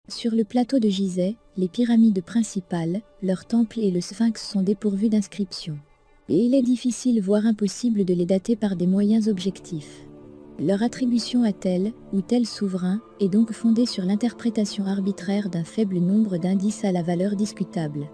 Sur le plateau de Gizeh, les pyramides principales, leurs temples et le sphinx sont dépourvus d'inscriptions. Et il est difficile voire impossible de les dater par des moyens objectifs. Leur attribution à tel ou tel souverain est donc fondée sur l'interprétation arbitraire d'un faible nombre d'indices à la valeur discutable.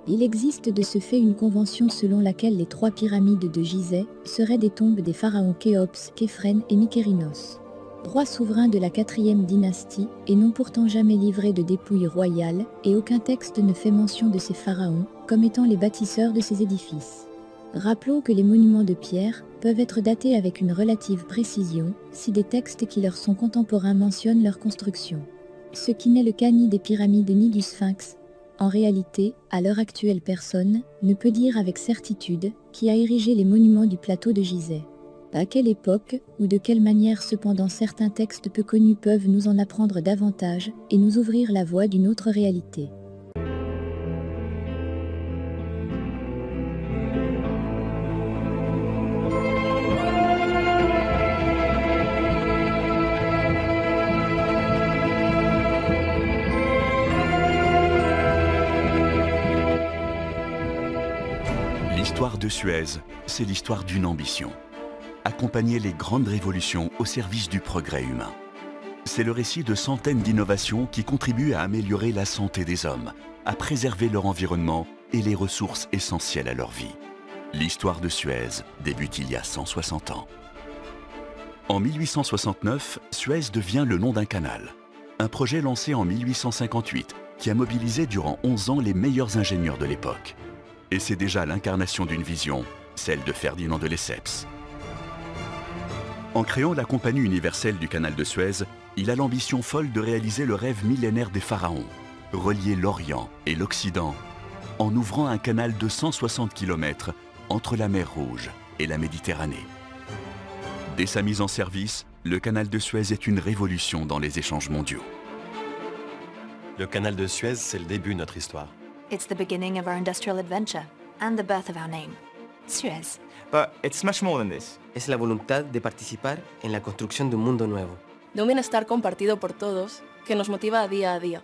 Il existe de ce fait une convention selon laquelle les 3 pyramides de Gizeh seraient des tombes des pharaons Khéops, Képhren et Mykérinos. 3 souverains de la 4e dynastie et n'ont pourtant jamais livré de dépouilles royales et aucun texte ne fait mention de ces pharaons comme étant les bâtisseurs de ces édifices. Rappelons que les monuments de pierre peuvent être datés avec une relative précision si des textes qui leur sont contemporains mentionnent leur construction. Ce qui n'est le cas ni des pyramides ni du sphinx. En réalité, à l'heure actuelle personne ne peut dire avec certitude qui a érigé les monuments du plateau de Gizeh. À quelle époque ou de quelle manière cependant certains textes peu connus peuvent nous en apprendre davantage et nous ouvrir la voie d'une autre réalité. L'histoire de Suez, c'est l'histoire d'une ambition. Accompagner les grandes révolutions au service du progrès humain. C'est le récit de centaines d'innovations qui contribuent à améliorer la santé des hommes, à préserver leur environnement et les ressources essentielles à leur vie. L'histoire de Suez débute il y a 160 ans. En 1869, Suez devient le nom d'un canal. Un projet lancé en 1858 qui a mobilisé durant 11 ans les meilleurs ingénieurs de l'époque. Et c'est déjà l'incarnation d'une vision, celle de Ferdinand de Lesseps. En créant la Compagnie universelle du canal de Suez, il a l'ambition folle de réaliser le rêve millénaire des pharaons, relier l'Orient et l'Occident, en ouvrant un canal de 160 km entre la mer Rouge et la Méditerranée. Dès sa mise en service, le canal de Suez est une révolution dans les échanges mondiaux. Le canal de Suez, c'est le début de notre histoire. It's the beginning of our industrial adventure and the birth of our name, Suez. But it's much more than this. Es la voluntad de participar en la construcción de un mundo nuevo. De un bienestar compartido por todos que nos motiva día a día.